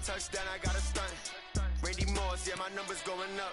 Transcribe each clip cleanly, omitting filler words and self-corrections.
touchdown, I got a stunt. Randy Moss, yeah, my numbers going up.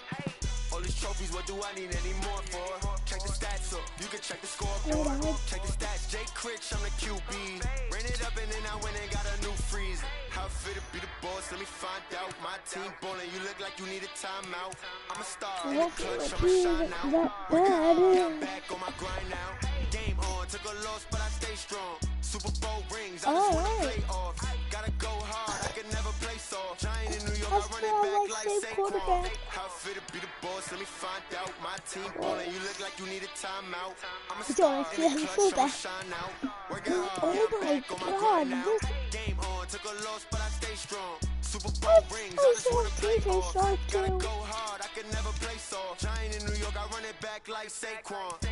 All these trophies, what do I need any more for? Check the stats up, you can check the scoreboard. Check the stats, Jay Critch, I'm the QB. Ran it up and then I went and got a new freeze. How fit to be the boss, let me find out. My team ballin', you look like you need a timeout. I'm a star in the clutch, I'ma shine now. I'm back on my grind now. Game on, took a loss, but I stay strong. Super Bowl rings, I just wanna play off. Gotta go hard, I can never play soft. Giant in New York, I run it back like Saquon. How fit to be the boss, let me find out. My team ballin', you look like you need a timeout. I'm a star in the clutch, I'ma shine out. Working hard, back on my grind now. Game on, took a loss, but I stay strong. Super Bowl rings, I just wanna play off. Gotta go hard, I can never play soft. Giant in New York, I run it back like Saquon.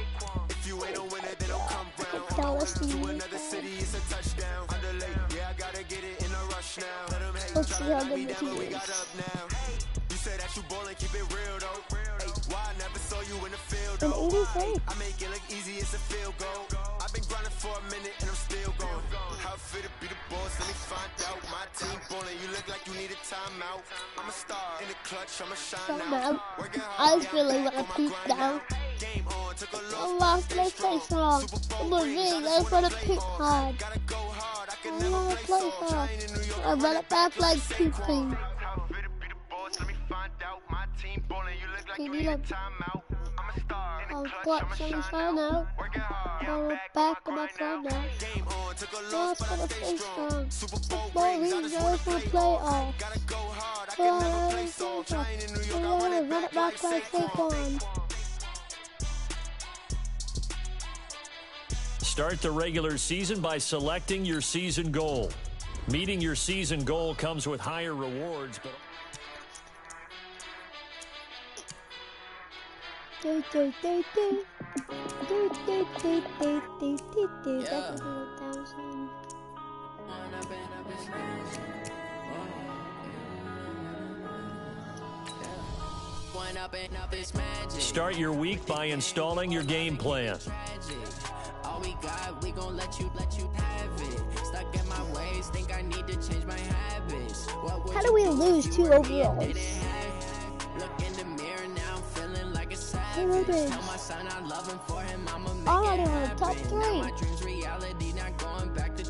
If you ain't a winner, then don't come round. To another city, it's a touchdown. Underlay, yeah, I gotta get it in a rush now. Let them hate, try to knock me down, but we got up now. You said that you ballin', keep it real though. Hey, why I never saw you in the field though? I make it look easy, it's a field goal. I've been grinding for a minute and I'm still going. How fit to be the boss, let me find out. My team ballin', you look like you need a timeout. I'm a star in the clutch, I'ma shine out. I was feeling when I peeked down. I lost my face wrong. I'm a ring, I want to pick hard. I want to play hard. I run it back like peeping. I'll clutch and shine out. I'll back on my phone now. Now it's gonna stay strong. Football rings, I just want to play off. I run it back like Saquon. Start the regular season by selecting your season goal. Meeting your season goal comes with higher rewards, but start your week by installing your game plan. All we got, we gon' let you have it. Stuck in my ways, think I need to change my habits. How do we lose 2 overalls? Look in the mirror now, I'm feeling like a savage. Tell my son I love him for him, I'ma make it happen. Top 3. Now my dreams reality, not going back to.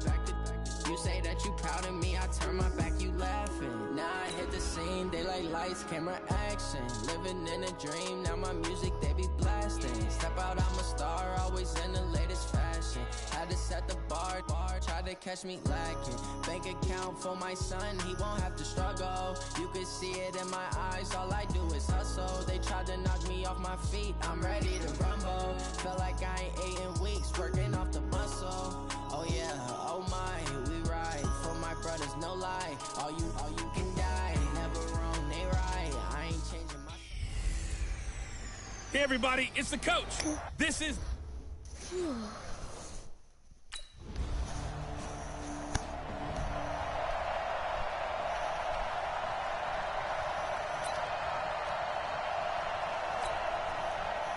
You say that you proud of me, I turn my back, you laughing. Now I hit the scene, they like lights, camera, action. Living in a dream, now my music they be blasting. Step out, I'm a star, always in the latest fashion. Had to set the bar, try to catch me lacking. Bank account for my son, he won't have to struggle. You can see it in my eyes, all I do is hustle. They tried to knock me off my feet, I'm ready to rumble. Feel like I ain't ate in weeks, working off the muscle. Oh yeah, oh my, we ride for my brothers, no lie. All you can die, never wrong, they right. I ain't changing my. Hey everybody, it's the coach. This is.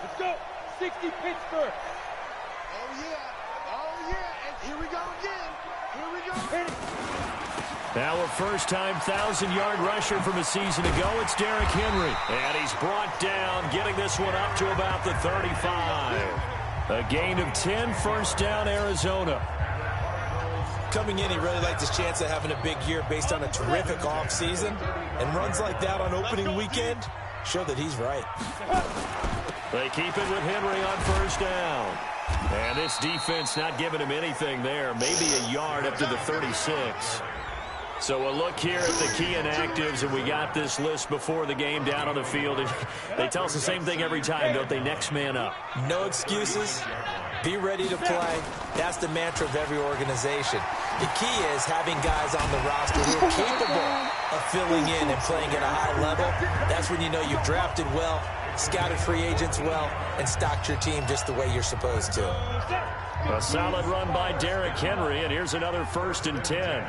Let's go, 60 Pittsburgh. Oh yeah, and here we go again. Here we go. Now a first-time 1,000-yard rusher from a season ago, it's Darick Henrey. And he's brought down, getting this one up to about the 35. A gain of 10, first down, Arizona. Coming in, he really liked his chance of having a big year based on a terrific offseason. And runs like that on opening weekend show that he's right. They keep it with Henrey on first down. And this defense not giving him anything there. Maybe a yard up to the 36. So a look here at the key inactives, and we got this list before the game down on the field. And they tell us the same thing every time, don't they? Next man up. No excuses. Be ready to play. That's the mantra of every organization. The key is having guys on the roster who are capable of filling in and playing at a high level. That's when you know you've drafted well, scouted free agents well, and stocked your team just the way you're supposed to. A solid run by Darick Henrey, and here's another 1st and 10.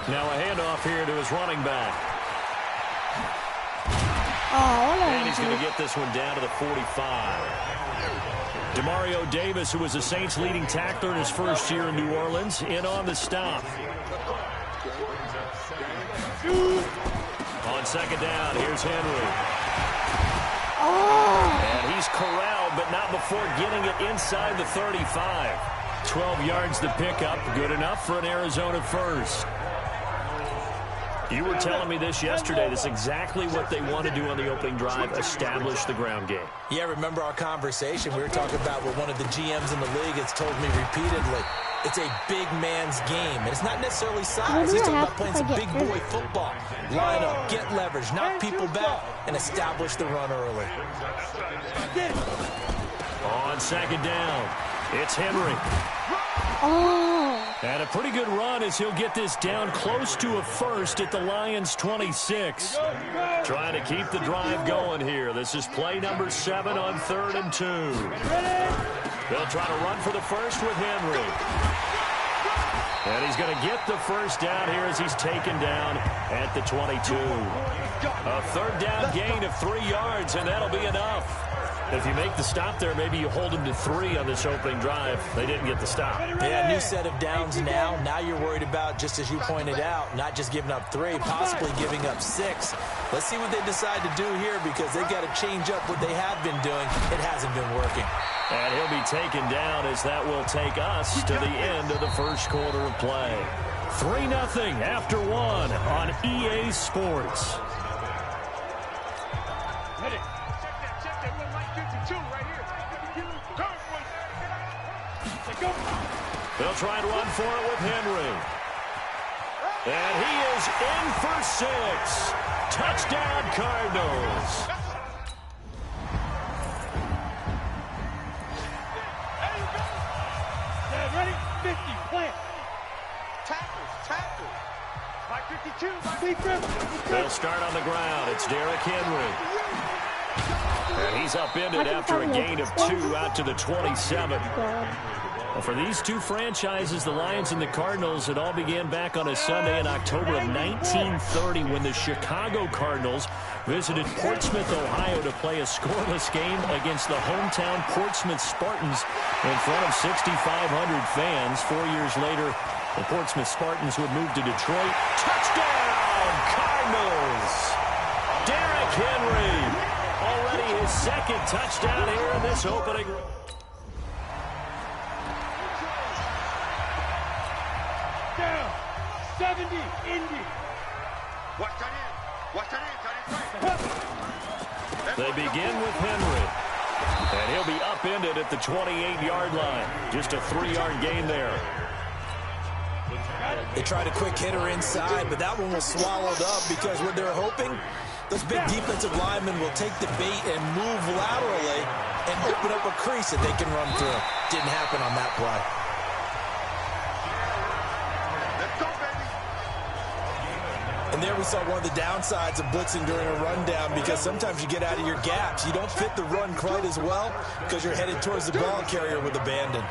Now a handoff here to his running back. And he's going to get this one down to the 45. Demario Davis, who was the Saints' leading tackler in his first year in New Orleans, in on the stop. On second down, here's Henry. Oh! And he's corralled, but not before getting it inside the 35. 12 yards to pick up, good enough for an Arizona first. You were telling me this yesterday. This is exactly what they want to do on the opening drive, establish the ground game. Yeah, remember our conversation? We were talking about what one of the GMs in the league has told me repeatedly. It's a big man's game, and it's not necessarily size. He's talking about playing some big boy football. Line up, get leverage, knock people back, and establish the run early. On second down, it's Henry. Oh! And a pretty good run as he'll get this down close to a first at the Lions' 26. Trying to keep the drive going here. This is play number 7 on 3rd and 2. They'll try to run for the first with Henry. And he's going to get the first down here as he's taken down at the 22. A 3rd down gain of 3 yards, and that'll be enough. If you make the stop there, maybe you hold them to 3 on this opening drive. They didn't get the stop. Yeah, new set of downs now. Now you're worried about, just as you pointed out, not just giving up 3, possibly giving up 6. Let's see what they decide to do here, because they've got to change up what they have been doing. It hasn't been working. And he'll be taken down as that will take us to the end of the first quarter of play. 3-0 after 1 on EA Sports. They'll try and run for it with Henry. And he is in for 6. Touchdown, Cardinals. Ready? 50, plant. Tackle. By 52, They'll start on the ground. It's Darick Henry. And he's upended after a gain of 2 out to the 27. Well, for these two franchises, the Lions and the Cardinals, it all began back on a Sunday in October of 1930 when the Chicago Cardinals visited Portsmouth, Ohio to play a scoreless game against the hometown Portsmouth Spartans in front of 6,500 fans. 4 years later, the Portsmouth Spartans would move to Detroit. Touchdown, Cardinals! Darick Henry, already his 2nd touchdown here in this opening. down. 70, Indy. Watch that in. They begin with Henry. And he'll be upended at the 28-yard line. Just a 3-yard gain there. They tried a quick hitter inside, but that one was swallowed up because what they're hoping, those big defensive linemen will take the bait and move laterally and open up a crease that they can run through. Didn't happen on that play. And there we saw one of the downsides of blitzing during a rundown, because sometimes you get out of your gaps. You don't fit the run quite as well because you're headed towards the ball carrier with abandon.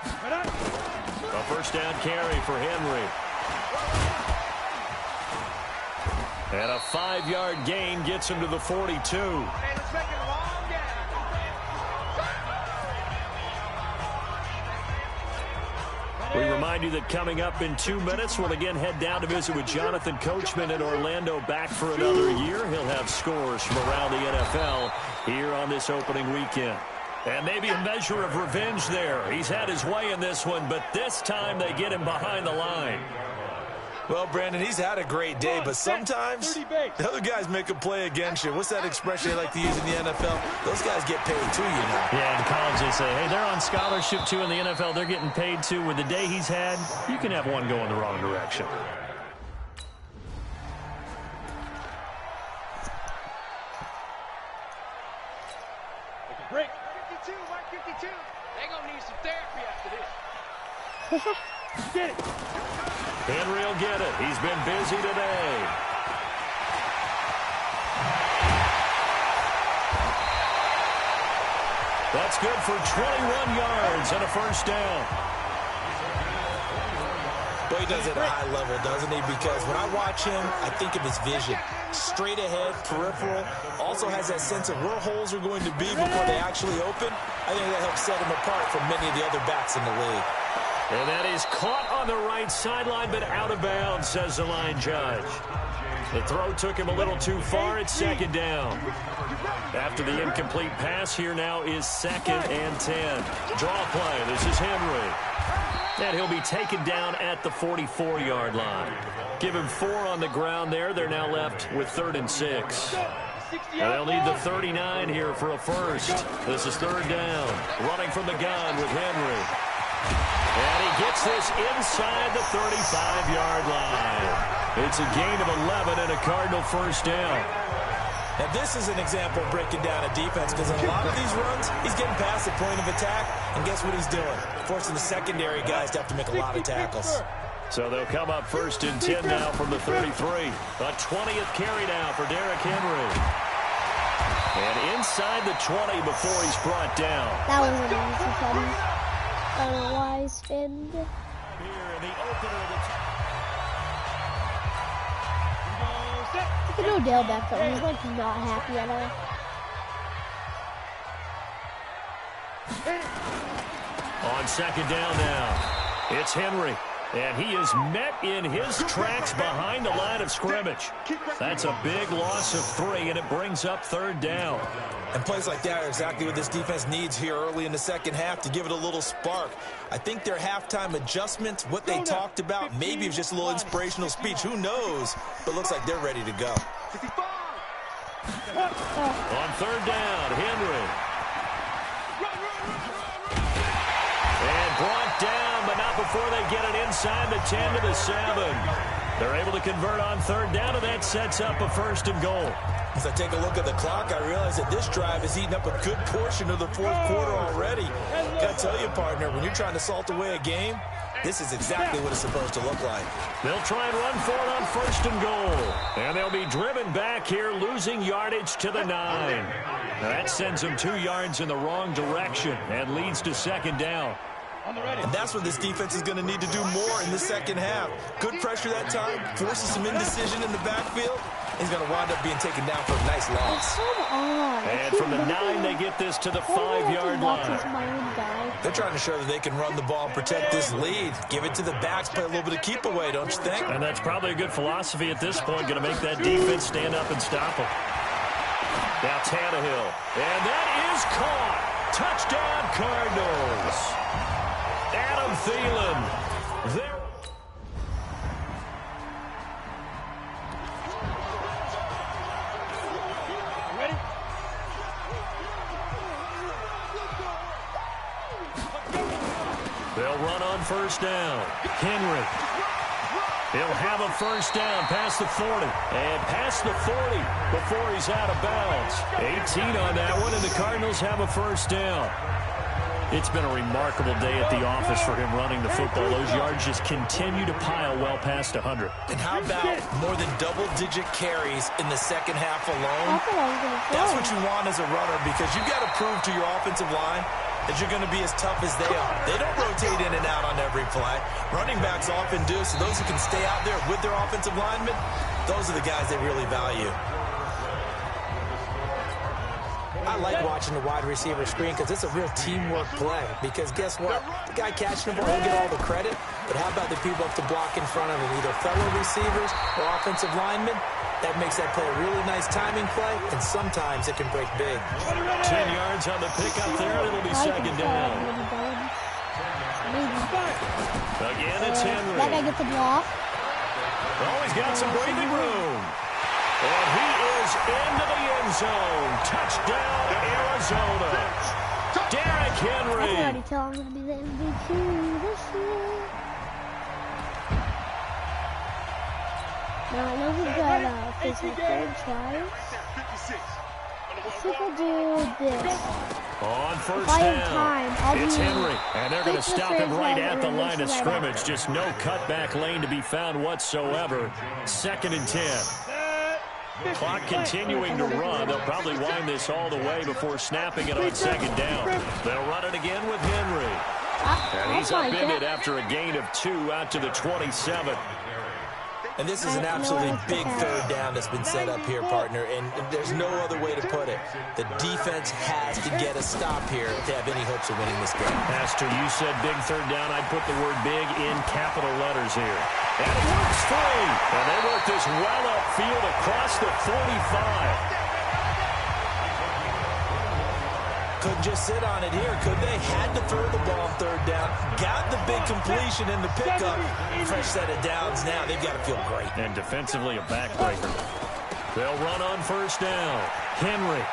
A first down carry for Henry. And a 5-yard gain gets him to the 42. We remind you that coming up in 2 minutes, we'll again head down to visit with Jonathan Coachman in Orlando, back for another year. He'll have scores from around the NFL here on this opening weekend. And maybe a measure of revenge there. He's had his way in this one, but this time they get him behind the line. Well, Brandon, he's had a great day, but sometimes the other guys make a play against you. What's that expression they like to use in the NFL? Those guys get paid too, you know. Yeah, in college they say, hey, they're on scholarship too. In the NFL, they're getting paid too. With the day he's had, you can have one go in the wrong direction. Break. 52, Mike 52. They're going to need some therapy after this. Get it. Henry will get it. He's been busy today. That's good for 21 yards and a first down. But he does it at a high level, doesn't he? Because when I watch him, I think of his vision. Straight ahead, peripheral. Also has that sense of where holes are going to be before they actually open. I think that helps set him apart from many of the other backs in the league. And that is caught on the right sideline, but out of bounds, says the line judge. The throw took him a little too far. It's second down. After the incomplete pass, here now is 2nd and 10. Draw play. This is Henry. And he'll be taken down at the 44-yard line. Give him 4 on the ground there. They're now left with 3rd and 6. And they'll need the 39 here for a first. This is 3rd down. Running from the gun with Henry. And he gets this inside the 35-yard line. It's a gain of 11 and a Cardinal first down. Now, this is an example of breaking down a defense, because in a lot of these runs, he's getting past the point of attack, and guess what he's doing? Forcing the secondary guys to have to make a lot of tackles. So they'll come up 1st and 10 now from the 33. A 20th carry now for Darick Henry. And inside the 20 before he's brought down. That was an easy funny. I don't know why I spin. Here in the opener of the Look at Odell back there. He's like not happy at all. On 2nd down now, it's Henry. And he is met in his tracks behind the line of scrimmage. That's a big loss of 3, and it brings up 3rd down. And plays like that are exactly what this defense needs here early in the second half to give it a little spark. I think their halftime adjustments, what they talked about, maybe it was just a little inspirational speech. Who knows? But looks like they're ready to go. On 3rd down, Henry. And brought down, but not before they get it inside the 10 to the 7. They're able to convert on 3rd down, and that sets up a 1st and goal. As I take a look at the clock, I realize that this drive has eaten up a good portion of the 4th quarter already. Gotta tell you, partner, when you're trying to salt away a game, this is exactly what it's supposed to look like. They'll try and run for it on 1st and goal. And they'll be driven back here, losing yardage to the 9. Now that sends them 2 yards in the wrong direction and leads to 2nd down. And that's what this defense is going to need to do more in the second half. Good pressure that time, forces some indecision in the backfield. He's going to wind up being taken down for a nice loss. And from the 9, they get this to the 5-yard line. They're trying to show that they can run the ball and protect this lead. Give it to the backs, play a little bit of keep away, don't you think? And that's probably a good philosophy at this point, going to make that defense stand up and stop them. Now Tannehill. And that is caught. Touchdown, Cardinals. Adam Thielen. There. They'll run on 1st down. Henry. He'll have a 1st down past the 40. And past the 40 before he's out of bounds. 18 on that one, and the Cardinals have a 1st down. It's been a remarkable day at the office for him running the football. Those yards just continue to pile well past 100. And how about more than double-digit carries in the second half alone? That's what you want as a runner, because you've got to prove to your offensive line that you're going to be as tough as they are. They don't rotate in and out on every play. Running backs often do, so those who can stay out there with their offensive linemen, those are the guys they really value. I like watching the wide receiver screen because it's a real teamwork play. Because guess what? The guy catching the ball, he'll get all the credit. But how about the people up to block in front of him, either fellow receivers or offensive linemen? That makes that play a really nice timing play, and sometimes it can break big. 10 yards on the pickup there. It'll be 2nd down. Again, it's Henry. That guy gets a block. Oh, he's got some breathing room. And he is into the end zone. Touchdown, Arizona. Darick Henry. I can already tell I'm going to be the MVP this year. Now, I know we've got physical franchise. I think I'll do this. On 1st If I have down, time, it's Henry. And they're going to stop him right at the line of right scrimmage. Just no cutback lane to be found whatsoever. 2nd and 10. Clock continuing to run. They'll probably wind this all the way before snapping it on 2nd down. They'll run it again with Henry. And he's upended after a gain of 2 out to the 27. And this is an absolutely big third down that's been set up here, partner, and there's no other way to put it. The defense has to get a stop here to have any hopes of winning this game. Pastor, you said big third down. I'd put the word big in capital letters here. And it works free. And they work this well upfield across the 45. Couldn't just sit on it here, could they? Had to throw the ball on third down. Got the big completion in the pickup. Fresh set of downs now. They've got to feel great. And defensively, a backbreaker. They'll run on first down. Henry.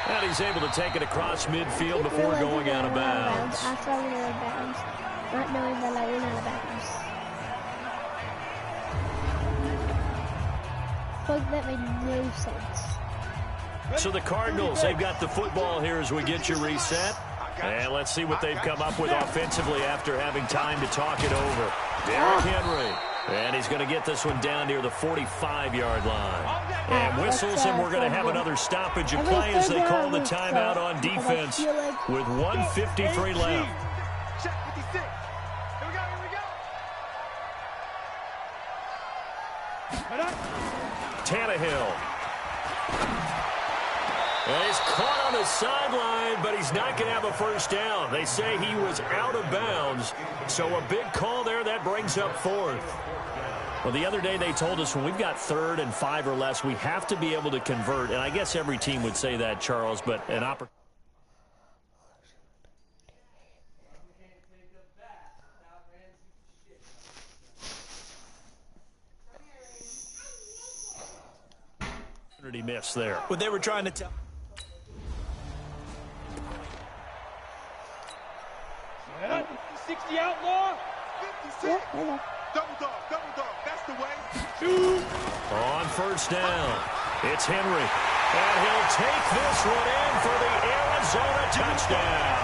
And he's able to take it across midfield before going out of bounds. After I went out of bounds. Not knowing that I went out of bounds. Like that made no sense. So the Cardinals, they've got the football here as we get you reset. And let's see what they've come up with offensively after having time to talk it over. Darick Henrey. And he's going to get this one down near the 45-yard line. And whistles, and we're going to have another stoppage of play as they call the timeout on defense with 1:53 left. Tannehill. And he's caught on the sideline, but he's not going to have a first down. They say he was out of bounds. So a big call there. That brings up fourth. Well, the other day they told us when we've got 3rd and 5 or less, we have to be able to convert. And I guess every team would say that, Charles, but an opportunity. Miss there. What they were trying to tell. 60 outlaw. 56. Double dog. That's the way. On first down, it's Henry. And he'll take this one in for the Arizona touchdown.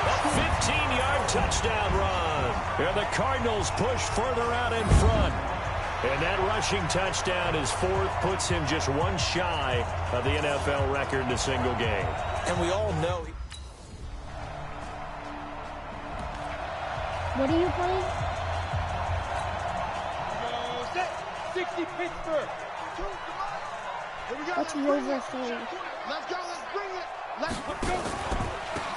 A 15-yard touchdown run. And the Cardinals push further out in front. And that rushing touchdown is 4th, puts him just one shy of the NFL record in a single game. And we all know. What are you playing? 60 Pittsburgh. What's Rover thing? Let's go. Let's bring it. Let's go.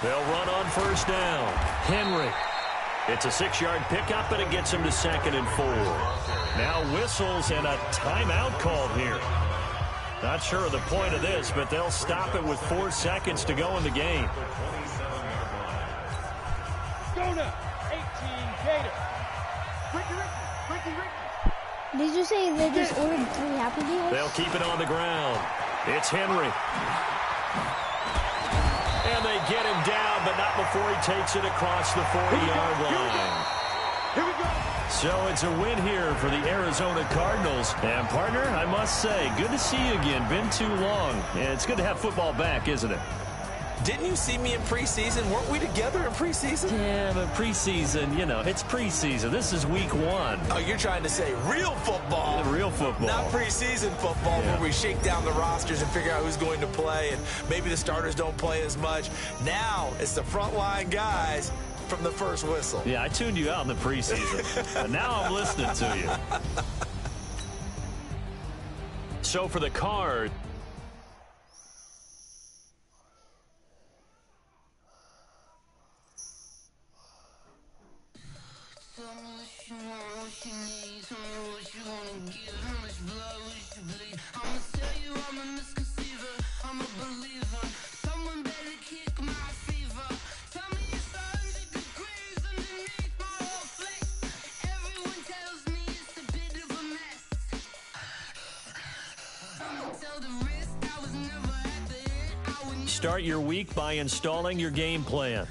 They'll run on first down. Henry. It's a 6-yard pickup, and it gets him to 2nd and 4. Now whistles and a timeout called here. Not sure of the point of this, but they'll stop it with 4 seconds to go in the game. Gona, 18 Gator. Ricky. Did you say they just ordered 3 Happy Meals? They'll keep it on the ground. It's Henry. And they get him down, but not before he takes it across the 40-yard line. Here we go. So it's a win here for the Arizona Cardinals. And, partner, I must say, good to see you again. Been too long. And it's good to have football back, isn't it? Didn't you see me in preseason? Weren't we together in preseason? Yeah, but preseason, you know, it's preseason. This is week 1. Oh, you're trying to say real football. Real football. Not preseason football where we shake down the rosters and figure out who's going to play, and maybe the starters don't play as much. Now it's the frontline guys from the first whistle. Yeah, I tuned you out in the preseason. But now I'm listening to you. So for the Cards, start your week by installing your game plan.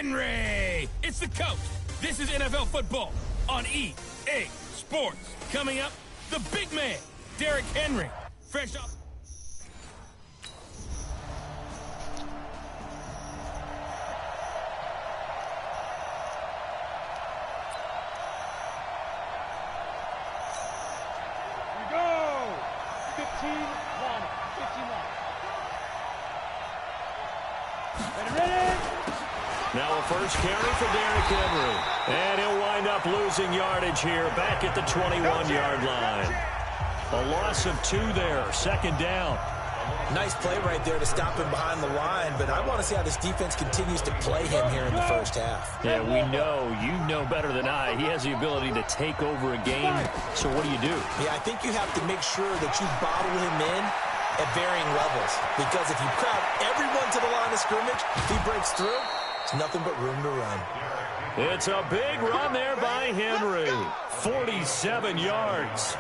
Henry. It's the coach. This is NFL football on EA Sports. Coming up, the big man, Darick Henrey. Fresh off. Now a first carry for Darick Henrey. And he'll wind up losing yardage here back at the 21-yard line. A loss of 2 there, second down. Nice play right there to stop him behind the line, but I want to see how this defense continues to play him here in the first half. Yeah, we know, you know better than I, he has the ability to take over a game. So what do you do? Yeah, I think you have to make sure that you bottle him in at varying levels, because if you crowd everyone to the line of scrimmage, if he breaks through, it's nothing but room to run. It's a big run there by Henry. 47 yards.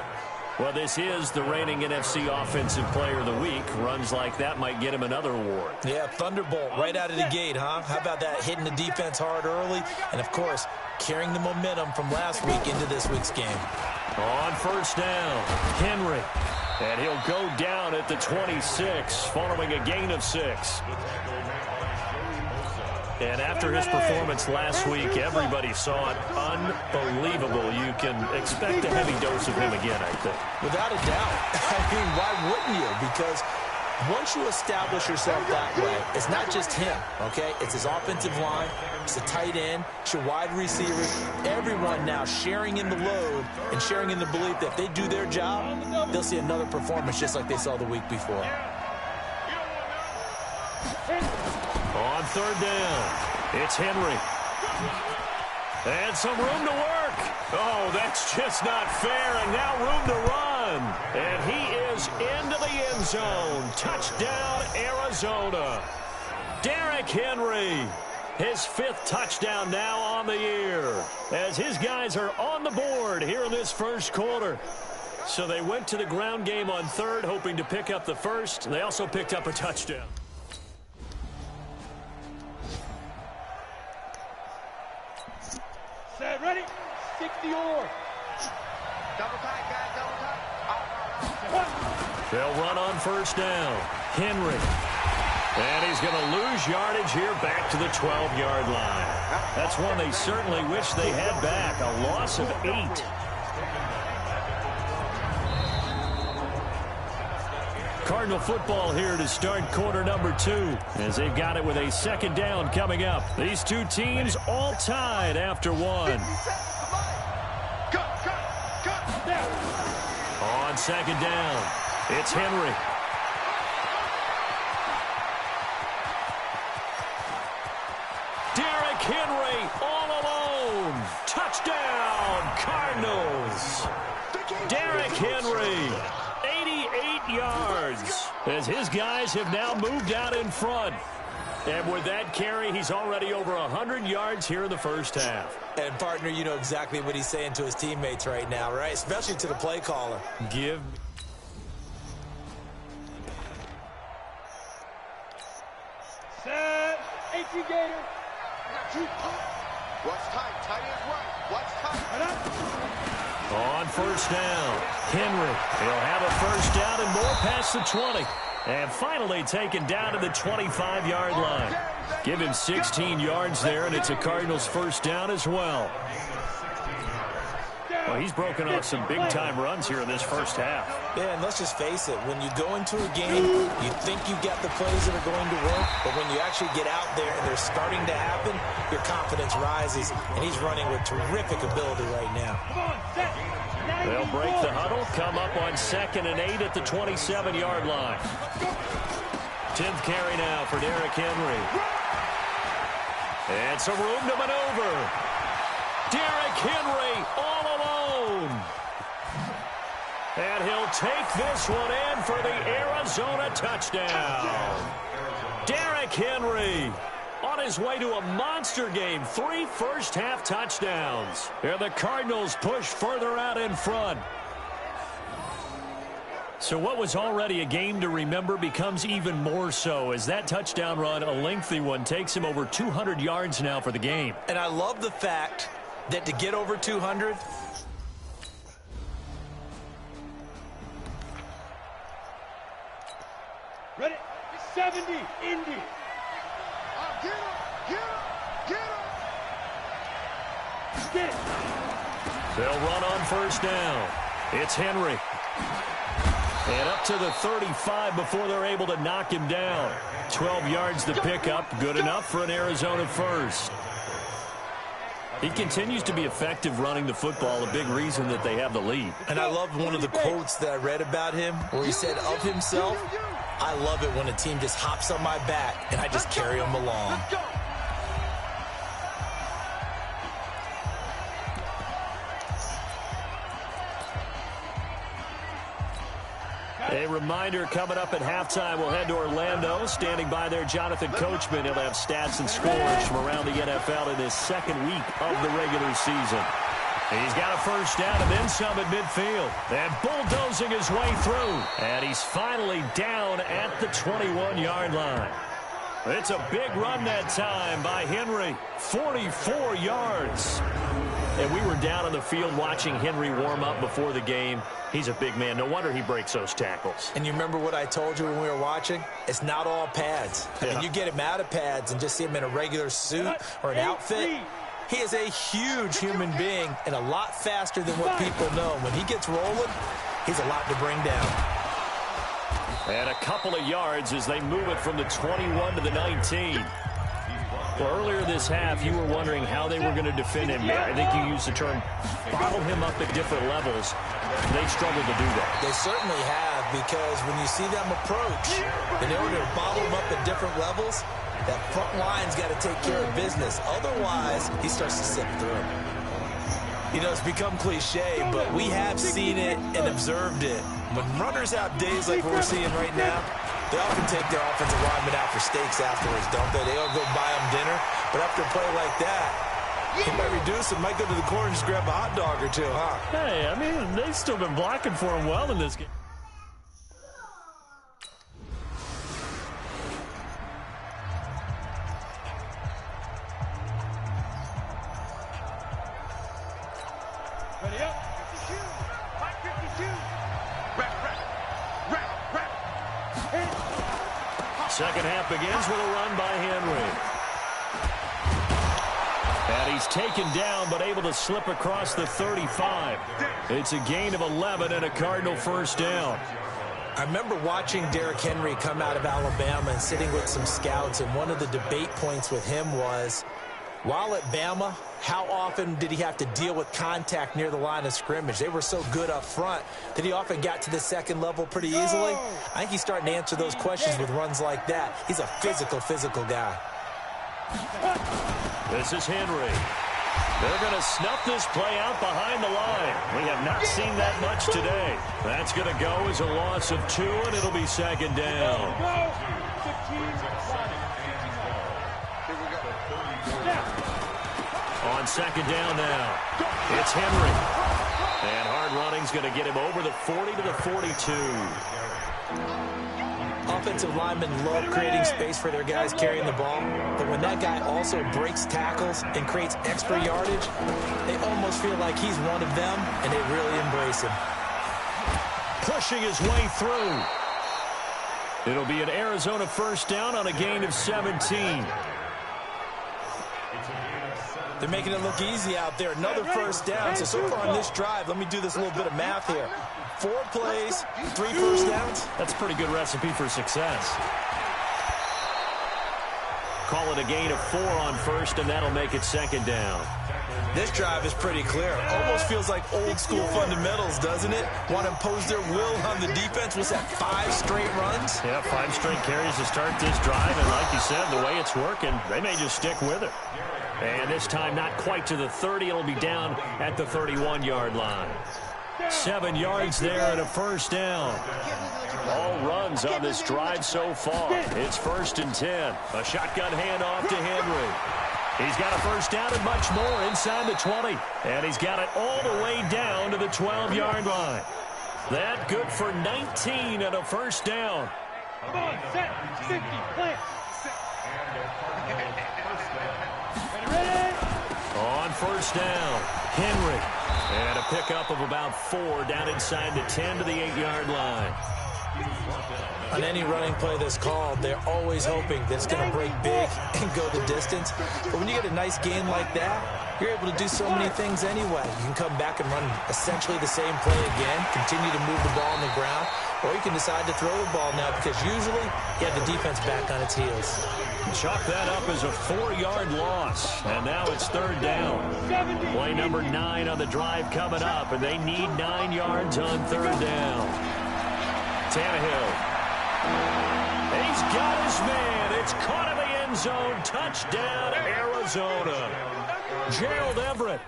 Well, this is the reigning NFC Offensive Player of the Week. Runs like that might get him another award. Yeah, thunderbolt right out of the gate, huh? How about that, hitting the defense hard early? And, of course, carrying the momentum from last week into this week's game. On first down, Henry. And he'll go down at the 26, following a gain of 6. And after his performance last week, everybody saw it unbelievable. You can expect a heavy dose of him again, I think. Without a doubt. I mean, why wouldn't you? Because once you establish yourself that way, it's not just him, okay? It's his offensive line, it's the tight end, it's your wide receivers, everyone now sharing in the load and sharing in the belief that if they do their job, they'll see another performance just like they saw the week before. On third down, it's Henry. And some room to work. Oh, that's just not fair, and now room to run. And he is into the end zone. Touchdown, Arizona. Darick Henrey, his 5th touchdown now on the year, as his guys are on the board here in this first quarter. So they went to the ground game on third, hoping to pick up the first. They also picked up a touchdown. Set, ready, 60 or. Double tight, guys, double tight. They'll run on first down. Henry. And he's going to lose yardage here back to the 12-yard line. That's one they certainly wish they had back. A loss of 8. Cardinal football here to start quarter number 2, as they've got it with a second down coming up. These two teams all tied after 1. On second down, it's Henry. Darick Henrey all alone. Touchdown, Cardinals. Darick Henrey, 88 yards, as his guys have now moved out in front. And with that carry, he's already over 100 yards here in the first half. And, partner, you know exactly what he's saying to his teammates right now, right? Especially to the play caller. Give. Set, 18 Gator. What's tight? Tight is right. What's tight? On first down, Henry. He'll have a first down and more past the 20. And finally taken down to the 25-yard line. Give him 16 yards there, and it's a Cardinals first down as well. Well, he's broken off some big-time runs here in this first half. Yeah, and let's just face it. When you go into a game, you think you got the plays that are going to work, but when you actually get out there and they're starting to happen, your confidence rises, and he's running with terrific ability right now. They'll break the huddle, come up on 2nd and 8 at the 27-yard line. 10th carry now for Darick Henrey. And some room to maneuver. Darick Henrey all alone. And he'll take this one in for the Arizona touchdown. Darick Henrey on his way to a monster game. 3 first-half touchdowns. And the Cardinals push further out in front. So what was already a game to remember becomes even more so as that touchdown run, a lengthy one, takes him over 200 yards now for the game. And I love the fact that to get over 200, Ready? 70, Indy. Get him! Get him! Get him! Get it. They'll run on first down. It's Henry. And up to the 35 before they're able to knock him down. 12 yards to pick up. Good enough for an Arizona first. He continues to be effective running the football, a big reason that they have the lead. and I love one of the quotes that I read about him where he said of himself, I love it when a team just hops on my back and I just carry them along. A reminder coming up at halftime, we'll head to Orlando. Standing by there, Jonathan Coachman. He'll have stats and scores from around the NFL in his second week of the regular season. He's got a first down and then some at midfield. And bulldozing his way through. And he's finally down at the 21-yard line. It's a big run that time by Henry. 44 yards. And we were down on the field watching Henry warm up before the game. He's a big man. No wonder he breaks those tackles. And you remember what I told you when we were watching? It's not all pads. I mean, you get him out of pads and just see him in a regular suit or an outfit. He is a huge human being and a lot faster than what people know. When he gets rolling, he's a lot to bring down. And a couple of yards as they move it from the 21 to the 19. Well, earlier this half, you were wondering how they were going to defend him. I think you used the term bottle him up at different levels. They've struggled to do that. They certainly have, because when you see them approach, in order to bottle him up at different levels, that front line's got to take care of business. Otherwise, he starts to slip through. You know, it's become cliche, but we have seen it and observed it. When runners have days like we're seeing right now, they often take their offensive linemen out for steaks afterwards, don't they? They all go buy them dinner. But after a play like that, he might reduce it, might go to the corner and just grab a hot dog or two, huh? Hey, I mean, they've still been blocking for him well in this game. Ready up. 52. 552. Second half begins with a run by Henry. And he's taken down but able to slip across the 35. It's a gain of 11 and a Cardinal first down. I remember watching Darick Henry come out of Alabama and sitting with some scouts, and one of the debate points with him was, while at Bama, how often did he have to deal with contact near the line of scrimmage? They were so good up front that he often got to the second level pretty easily. I think he's starting to answer those questions with runs like that. He's a physical guy. This is Henry. They're going to snuff this play out behind the line. We have not seen that much today. That's going to go as a loss of 2, and it'll be second down. On second down now, it's Henry. And hard running's going to get him over the 40 to the 42. Offensive linemen love creating space for their guys carrying the ball, but when that guy also breaks tackles and creates extra yardage, they almost feel like he's one of them, and they really embrace him. Pushing his way through. It'll be an Arizona first down on a gain of 17. They're making it look easy out there. Another first down. So far on this drive, let me do this little bit of math here. 4 plays, 3 first downs. That's a pretty good recipe for success. Call it a gain of 4 on first, and that'll make it second down. This drive is pretty clear. Almost feels like old school fundamentals, doesn't it? Want to impose their will on the defense. Was that 5 straight runs? Yeah, 5 straight carries to start this drive, and like you said, the way it's working, they may just stick with it. And this time not quite to the 30. It'll be down at the 31-yard line. 7 yards there and a first down. All runs on this drive so far. It's 1st and 10. A shotgun handoff to Henry. He's got a first down and much more inside the 20. And he's got it all the way down to the 12-yard line. That good for 19 and a first down. Come on, set, 50, plant. Ready? On first down, Henry. And a pickup of about 4 down inside the 10 to the 8-yard line. On any running play that's called, they're always hoping that it's going to break big and go the distance. But when you get a nice game like that, you're able to do so many things anyway. You can come back and run essentially the same play again, continue to move the ball on the ground, or you can decide to throw the ball now because usually you have the defense back on its heels. Chalk that up as a 4-yard loss, and now it's 3rd down. Play number 9 on the drive coming up, and they need 9 yards on 3rd down. Tannehill. He's got his man. It's caught in the end zone. Touchdown, Arizona. Gerald Everett.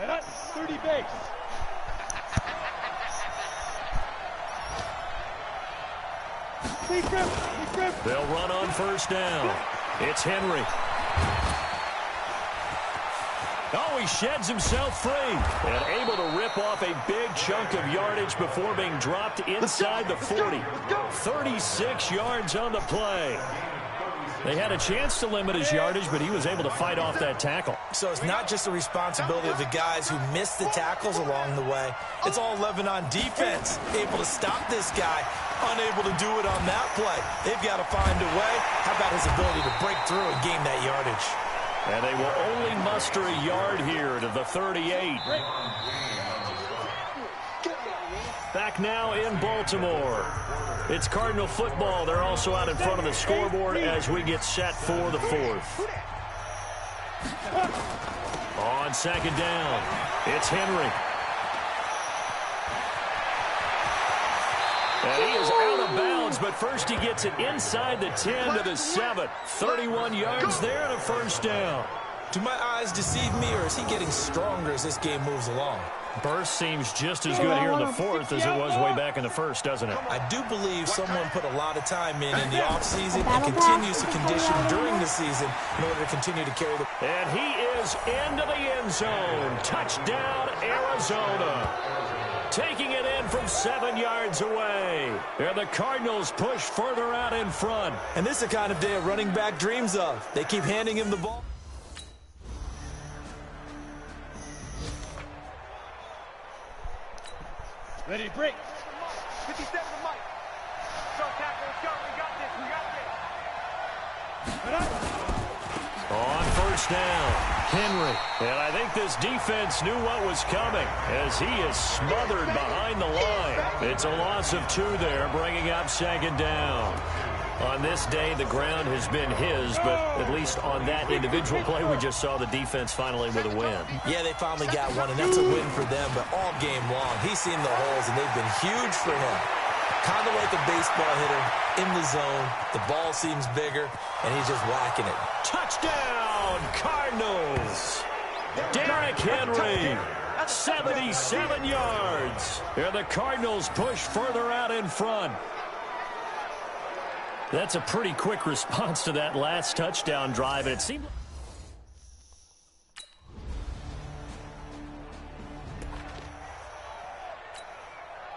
At 30 base. They'll run on first down. It's Henry. Oh, he sheds himself free and able to rip off a big chunk of yardage before being dropped inside the 40. 36 yards on the play. They had a chance to limit his yardage, but he was able to fight off that tackle. So it's not just the responsibility of the guys who missed the tackles along the way. It's all 11 on defense, able to stop this guy, unable to do it on that play. They've got to find a way. How about his ability to break through and gain that yardage? And they will only muster a yard here to the 38. Back now in Baltimore. It's Cardinal football. They're also out in front of the scoreboard as we get set for the 4th. On 2nd down, it's Henry. And he is out of bounds, but first he gets it inside the 10 to the 7. 31 yards there and a first down. Do my eyes deceive me, or is he getting stronger as this game moves along? Burst seems just as good here in the 4th as it was way back in the 1st, doesn't it? I do believe someone put a lot of time in the offseason and continues to condition during the season in order to continue to carry the... And he is into the end zone. Touchdown, Arizona. Taking it in from 7 yards away. And the Cardinals push further out in front. And this is the kind of day a running back dreams of. They keep handing him the ball. Ready to break. 57 to Mike. Strong tackle. Let's go. We got this. On first down, Henry. And I think this defense knew what was coming as he is smothered behind the line. It's a loss of 2 there, bringing up 2nd down. On this day, the ground has been his, but at least on that individual play, we just saw the defense finally with a win. Yeah, they finally got one, and that's a win for them, but all game long, he's seen the holes, and they've been huge for him. Kind of like a baseball hitter in the zone. The ball seems bigger, and he's just whacking it. Touchdown, Cardinals! Darick Henry, 77 yards. And the Cardinals push further out in front. That's a pretty quick response to that last touchdown drive, and it seemed...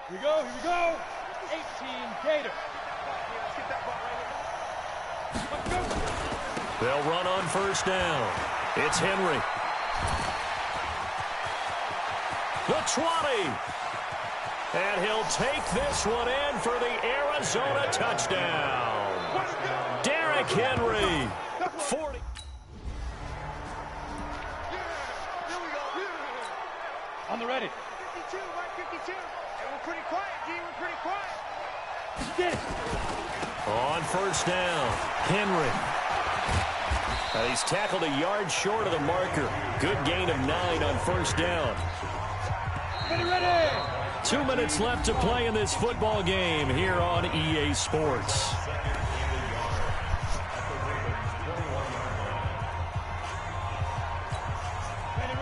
Here we go, 18 Gator. They'll run on first down. It's Henry. The 20. And he'll take this one in for the Arizona touchdown. Darick Henry, 40. On the ready. 52, right 52. And we're pretty quiet, G. We're pretty quiet. Get it. On first down, Henry. He's tackled a yard short of the marker. Good gain of 9 on first down. Ready. 2 minutes left to play in this football game here on EA Sports.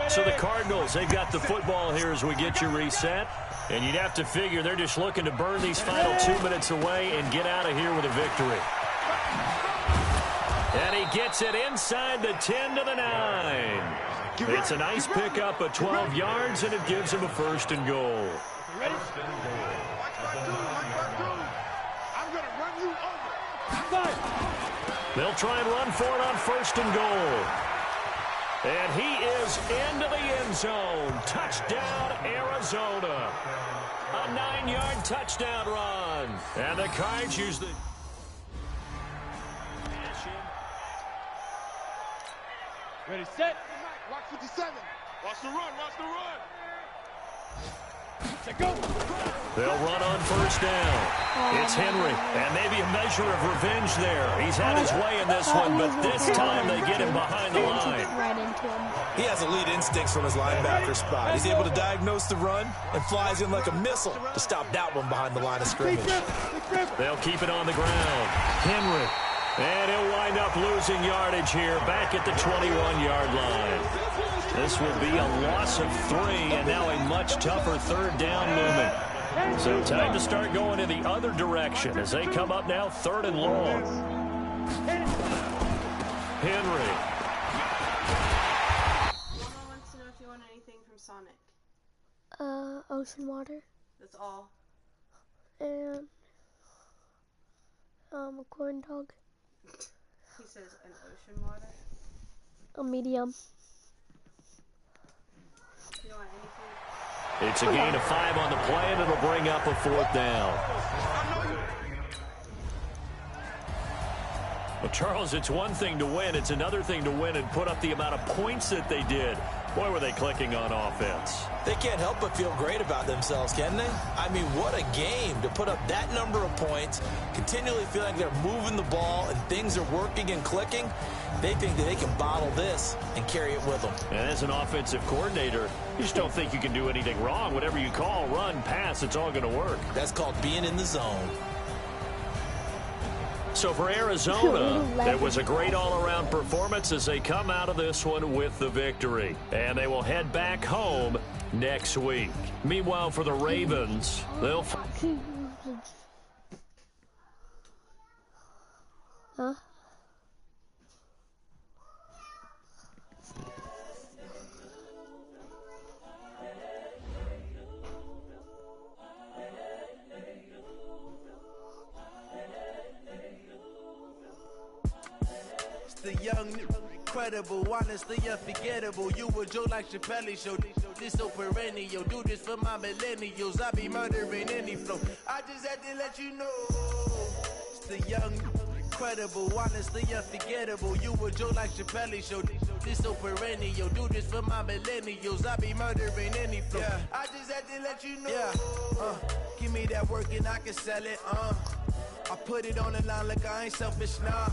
So the Cardinals, they've got the football here as we get you reset. And you'd have to figure they're just looking to burn these final 2 minutes away and get out of here with a victory. And he gets it inside the 10 to the 9. It's a nice pickup of 12 yards, and it gives him a 1st and goal. Ready? I'm going to run you over. They'll try and run for it on 1st and goal. And he is into the end zone. Touchdown, Arizona. A 9-yard touchdown run. And the Cards use the... Ready, set. Watch 57. Watch the run. Watch the run. Let's go. They'll run on 1st down. It's Henry, and maybe a measure of revenge there. He's had his way in this one, but this time they get him behind the line. Right into him. He has elite instincts from his linebacker spot. He's able to diagnose the run and flies in like a missile to stop that one behind the line of scrimmage. They'll keep it on the ground. Henry. And he'll wind up losing yardage here back at the 21-yard line. This will be a loss of 3, and now a much tougher 3rd down looming. So time to start going in the other direction as they come up now 3rd and long. Henry. Mama wants to know if you want anything from Sonic. Ocean water. That's all. And, a corn dog. He says an ocean water. A medium. You don't want anything? It's a gain of 5 on the play, and it'll bring up a 4th down. Well, Charles, it's one thing to win. It's another thing to win and put up the amount of points that they did. Boy, were they clicking on offense. They can't help but feel great about themselves, can they? I mean, what a game to put up that number of points, continually feeling they're moving the ball and things are working and clicking. They think that they can bottle this and carry it with them. And as an offensive coordinator, you just don't think you can do anything wrong. Whatever you call, run, pass, it's all going to work. That's called being in the zone. So for Arizona, it was a great all-around performance as they come out of this one with the victory. And they will head back home next week. Meanwhile, for the Ravens, they'll... Huh? The young, incredible, honestly unforgettable. You a Joe like Chappelle show. This so perennial. Do this for my millennials. I be murdering any flow. I just had to let you know. It's the young, incredible, honestly unforgettable. You a Joe like Chappelle show. This so perennial. Do this for my millennials. I be murdering any flow. Yeah. I just had to let you know. Yeah. Give me that work and I can sell it. I put it on the line like I ain't selfish, nah.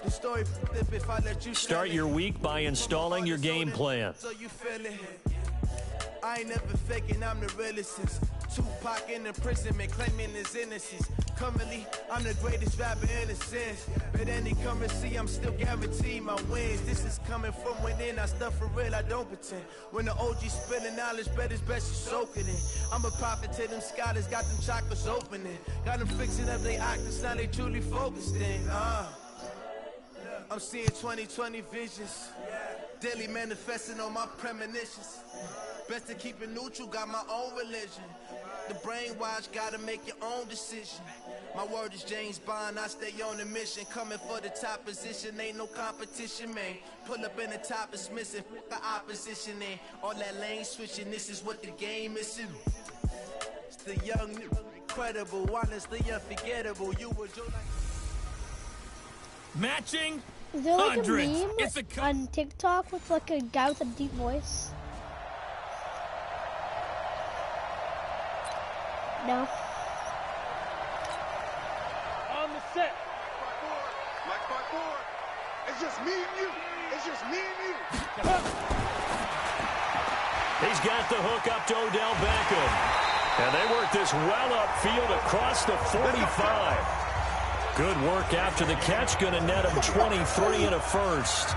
The story if I let you start your week by installing your game plan. So you feel it. I ain't never faking, I'm the realest since Tupac in imprisonment, claiming his innocence. Currently, I'm the greatest rapper in a sense. But any currency, I'm still guaranteed my wins. This is coming from within, I stuff for real, I don't pretend. When the OG spilling knowledge, bet it's best you soak it in. I'm a prophet to them scholars, got them chakras opening. Got them fixing up they octaves, now they truly focused in. I'm seeing 2020 visions, daily manifesting on my premonitions. Best to keep it neutral, got my own religion. The brainwash, gotta make your own decision. My word is James Bond, I stay on a mission. Coming for the top position, ain't no competition, man. Pull up in the top is missing, the opposition in. All that lane switching, this is what the game is. It's the young, incredible, honestly unforgettable. You were just like... Matching Is there like hundreds. a meme It's a on TikTok with like a guy with a deep voice? No. On the set. Like my board. It's just me and you. It's just me and you. He's got the hook up to Odell Beckham. And they work this well upfield across the 45. Good work after the catch. Going to net him 23 and a first.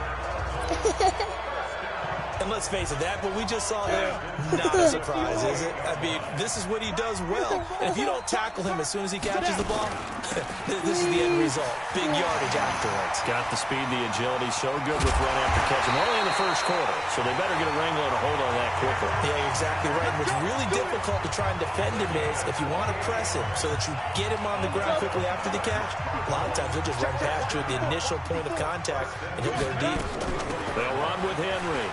And let's face it, that what we just saw there, not a surprise, is it? I mean, this is what he does well. And if you don't tackle him as soon as he catches the ball, this is the end result. Big yardage afterwards. Got the speed, the agility, so good with run after catch. And only in the first quarter, so they better get a wrangle and a hold on that quickly. Yeah, you're exactly right. What's really difficult to try and defend him is if you want to press him so that you get him on the ground quickly after the catch, a lot of times he'll just run past you at the initial point of contact, and he'll go deep. They'll run with Henry.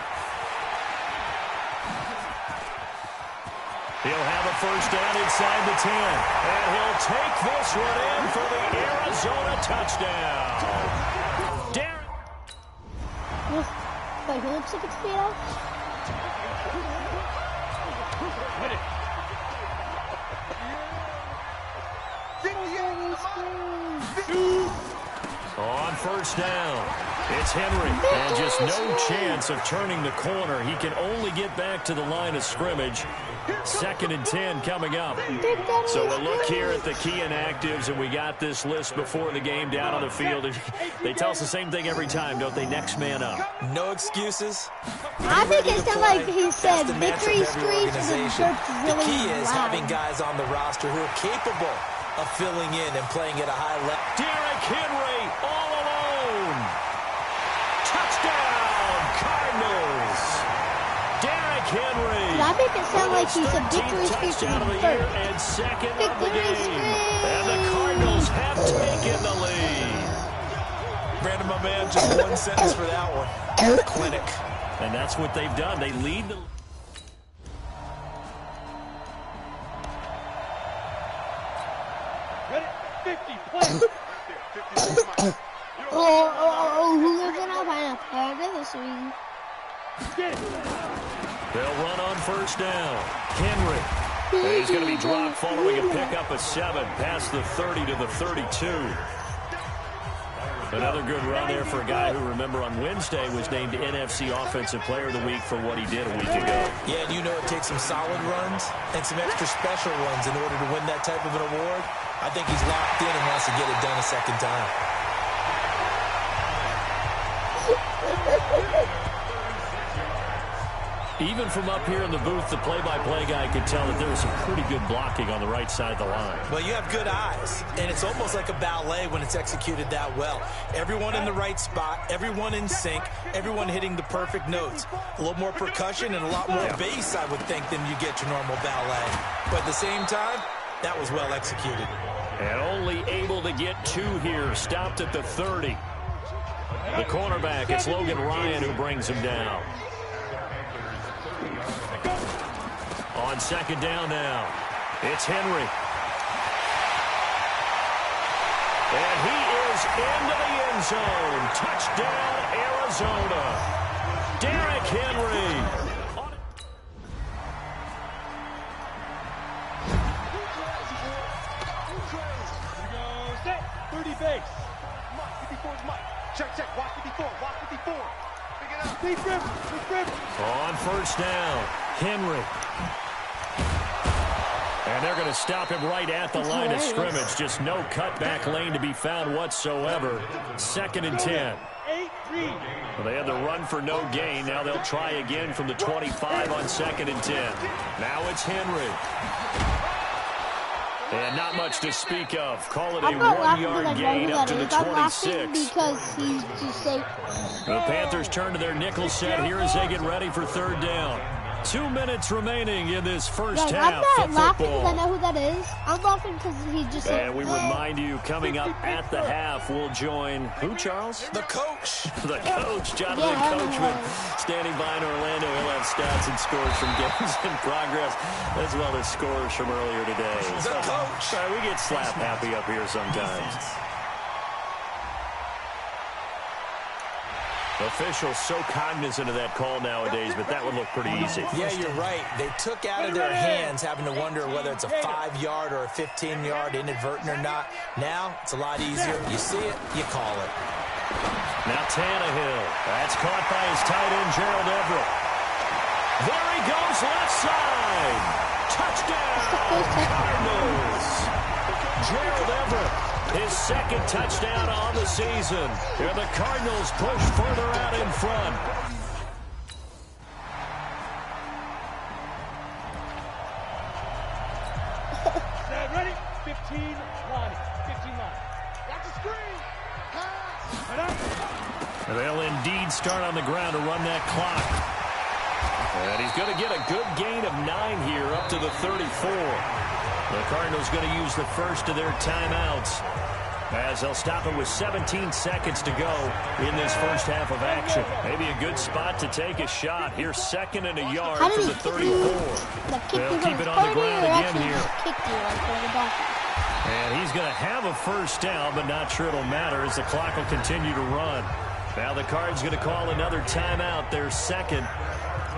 He'll have a first down inside the 10. And he'll take this one in for the Arizona touchdown. Darick. Wait, who looks like it's feet out? On first down, it's Henry. And just no chance of turning the corner. He can only get back to the line of scrimmage. 2nd and 10 coming up. So we'll look here at the key inactives, and we got this list before the game down on the field. They tell us the same thing every time, don't they? Next man up. No excuses. I think it sounded like he said victory streak is really The key is having guys on the roster who are capable of filling in and playing at a high level. Darick Henry all alone. Touchdown, Cardinals. Darick Henry. I think it sounded like he said victory streak Touchdown of the year and 2nd of the game. And the Cardinals have taken the lead. Brandon, my man, just one sentence for that one. Clinic. And that's what they've done. They lead the... Who lives in Alabama? This week. They'll run on first down. Henry. And he's going to be dropped following a pickup of 7 past the 30 to the 32. Another good run there for a guy who, remember, on Wednesday was named NFC Offensive Player of the Week for what he did a week ago. Yeah, and you know it takes some solid runs and some extra special runs in order to win that type of an award. I think he's locked in and wants to get it done a second time. Even from up here in the booth, the play-by-play guy could tell that there was some pretty good blocking on the right side of the line. Well, you have good eyes, and it's almost like a ballet when it's executed that well. Everyone in the right spot, everyone in sync, everyone hitting the perfect notes. A little more percussion and a lot more bass, I would think, than you get your normal ballet. But at the same time, that was well executed. And only able to get 2 here, stopped at the 30. The cornerback, it's Logan Ryan who brings him down. On 2nd down now, it's Henry. And he is into the end zone. Touchdown, Arizona. Darick Henry. 30 base. Mike, 54 is Mike. Check, check. Watch 54. Watch 54. Pick it up. Deep grip. Deep grip. On first down, Henry. And they're going to stop him right at the line of scrimmage. Just no cutback lane to be found whatsoever. 2nd and 10. Well, they had the run for no gain. Now they'll try again from the 25 on 2nd and 10. Now it's Henry. And not much to speak of. Call it a 1-yard gain up to the 26. Because he's just saying. The Panthers turn to their nickel set here as they get ready for 3rd down. 2 minutes remaining in this first half I'm not of laughing football. because I know who that is. I'm laughing because he just said. And we remind you, coming up at the half, we'll join who, Charles? The coach. The coach, Jonathan Coachman, standing by in Orlando. He'll have stats and scores from games in progress, as well as scores from earlier today. The coach. We get slap happy up here sometimes. Officials so cognizant of that call nowadays, but that would look pretty easy. Yeah, you're right. They took out of their hands having to wonder whether it's a 5-yard or a 15-yard inadvertent or not. Now, it's a lot easier. You see it, you call it. Now Tannehill. That's caught by his tight end, Gerald Everett. There he goes, left side. Touchdown, Cardinals. Gerald Everett. His 2nd touchdown on the season. Here the Cardinals push further out in front. 15 line. 15 line. That's a screen. Pass. They'll indeed start on the ground to run that clock. And he's going to get a good gain of 9 here up to the 34. The Cardinals going to use the first of their timeouts as they'll stop it with 17 seconds to go in this first half of action. Maybe a good spot to take a shot. Here's 2nd and a yard from the 34. They'll keep it on the ground again here. And he's going to have a first down, but not sure it'll matter as the clock will continue to run. Now the Cards going to call another timeout, their second,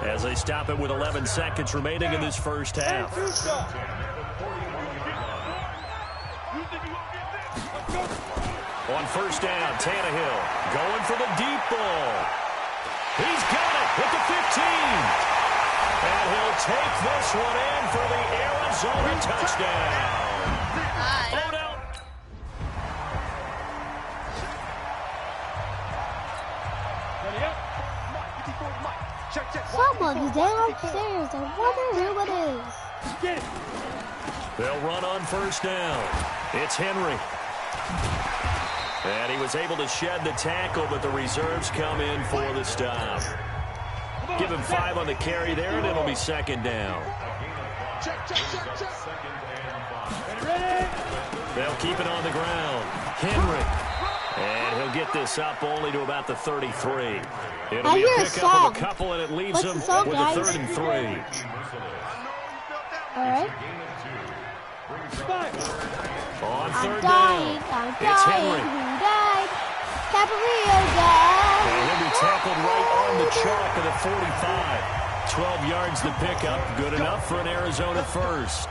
as they stop it with 11 seconds remaining in this first half. On first down, Tannehill going for the deep ball. He's got it at the 15. And he'll take this one in for the Arizona touchdown. Oh, no. Someone's downstairs. I wonder who it is. They'll run on first down. It's Henry. And he was able to shed the tackle, but the reserves come in for the stop. Give him 5 on the carry there, and it'll be 2nd down. They'll keep it on the ground. Henry. And he'll get this up only to about the 33. It'll be a pickup of a couple, and it leaves him with a 3rd and 3. All right. On 3rd down, it's Henry. Who died? Caparillo died. And he'll be tackled right on the chalk of the 45. 12 yards the pickup. Good enough for an Arizona first.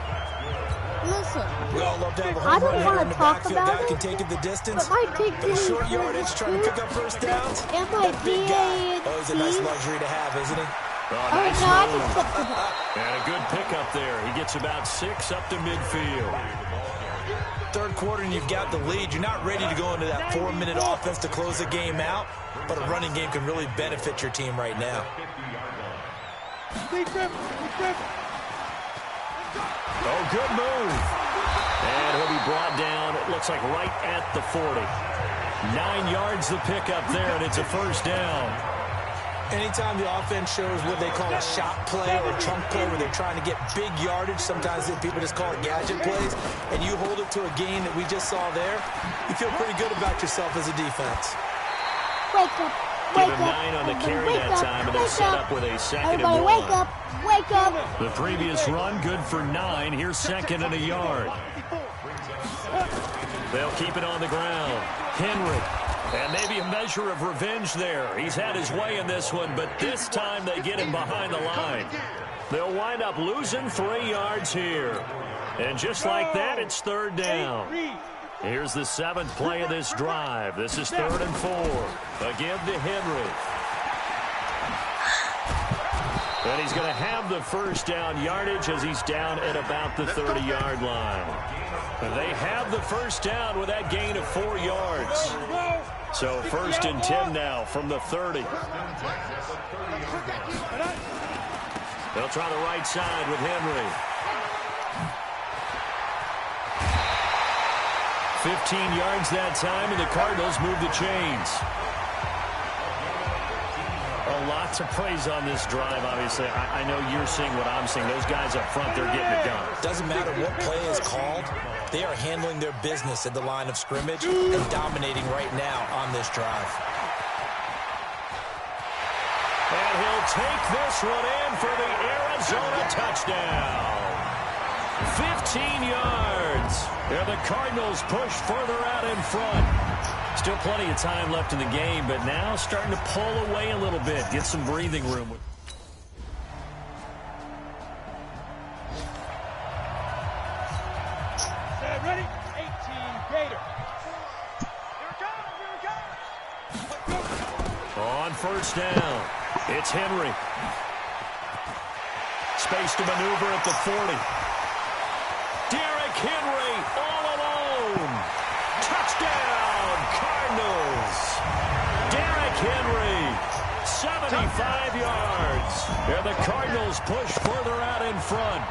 Listen, We all love to have a I home don't run want hitter in to the talk backfield. about Guy can it, take it the distance. but my big But a short yardage trying to pick up first downs. and my That big guy. Oh, he's a nice PAD. luxury to have, isn't he? Oh, Oh, nice no, I move. just flipped it up. And a good pickup there. He gets about 6 up to midfield. Third quarter and you've got the lead. You're not ready to go into that 4-minute offense to close the game out, but a running game can really benefit your team right now. Oh, good move. And he'll be brought down, it looks like right at the 40. 9 yards the pickup there, and it's a first down. Anytime the offense shows what they call a shot play or a chunk play where they're trying to get big yardage, sometimes people just call it gadget plays, and you hold it to a gain that we just saw there, you feel pretty good about yourself as a defense. Wake up. Give Wake him up. 9 on the carry Wake that up, time, and they'll wake set up. up with a 2nd and Everybody 1. wake up. Wake up. The previous run, good for 9. Here's 2nd and a yard. They'll keep it on the ground. Henry. And maybe a measure of revenge there. He's had his way in this one, but this time they get him behind the line. They'll wind up losing 3 yards here. And just like that, it's 3rd down. Here's the 7th play of this drive. This is 3rd and 4. Again to Henry. And he's going to have the first down yardage as he's down at about the 30-yard line. They have the first down with that gain of 4 yards. So 1st and 10 now from the 30. They'll try the right side with Henry. 15 yards that time, and the Cardinals move the chains. A lot to praise on this drive, obviously. I know you're seeing what I'm seeing. Those guys up front, they're getting it done. Doesn't matter what play is called. They are handling their business at the line of scrimmage and dominating right now on this drive. And he'll take this one in for the Arizona touchdown. 15 yards. And the Cardinals push further out in front. Still plenty of time left in the game, but now starting to pull away a little bit. Get some breathing room. Ready? 18 Gator. On first down, it's Henry. Space to maneuver at the 40. Darick Henry all alone. Touchdown, Cardinals. Darick Henry, 75 yards. And the Cardinals push further out in front.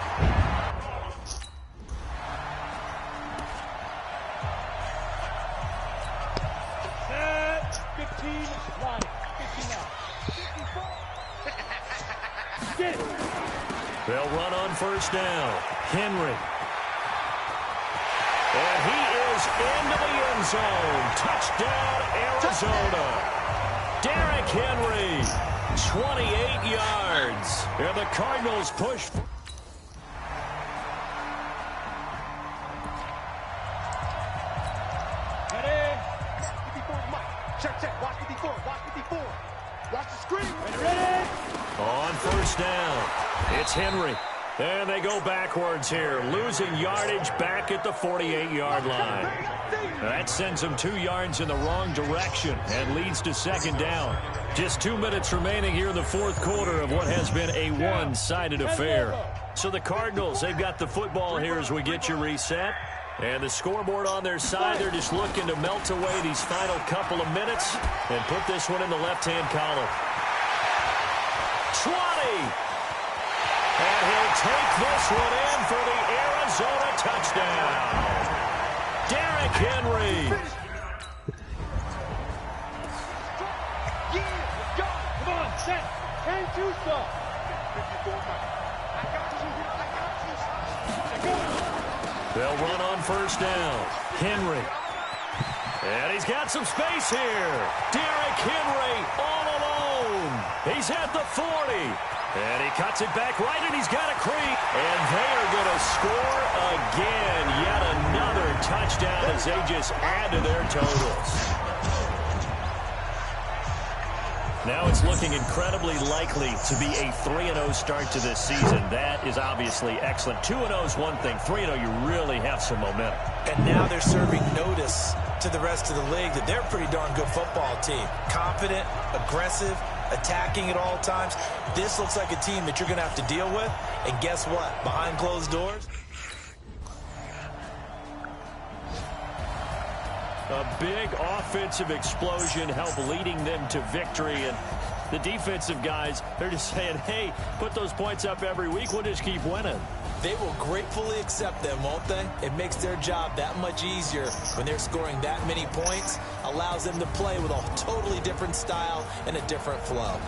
They'll run on first down. Henry. And he is into the end zone. Touchdown, Arizona. Darick Henry, 28 yards. And the Cardinals push. Check. Watch the D4. Watch the screen. Ready. On first down, it's Henry. And they go backwards here, losing yardage back at the 48-yard line. That sends them 2 yards in the wrong direction and leads to second down. Just 2 minutes remaining here in the fourth quarter of what has been a one-sided affair. So the Cardinals, they've got the football here as we get you reset. And the scoreboard on their side, they're just looking to melt away these final couple of minutes and put this one in the left-hand column. 20! And he'll take this one in for the Arizona touchdown. Darick Henry. Yeah, let's go. Come on, set. And two stuff. I got you. They'll run on first down. Henry. And he's got some space here. Darick Henry all alone. He's at the 40. And he cuts it back right, and he's got a creep. And they are going to score again. Yet another touchdown as they just add to their totals. Now it's looking incredibly likely to be a 3-0 start to this season. That is obviously excellent. 2-0 is one thing. 3-0, you really have some momentum. And now they're serving notice to the rest of the league that they're a pretty darn good football team. Confident, aggressive, attacking at all times. This looks like a team that you're going to have to deal with. And guess what? Behind closed doors, a big offensive explosion helped leading them to victory. And the defensive guys, they're just saying, hey, put those points up every week. We'll just keep winning. they will gratefully accept them, won't they? It makes their job that much easier when they're scoring that many points. Allows them to play with a totally different style and a different flow.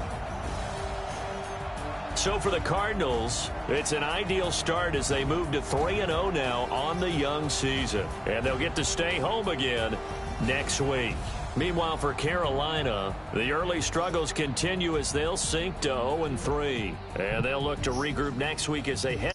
So for the Cardinals, it's an ideal start as they move to 3-0 now on the young season. And they'll get to stay home again next week. Meanwhile, for Carolina, the early struggles continue as they'll sink to 0-3. And they'll look to regroup next week as they head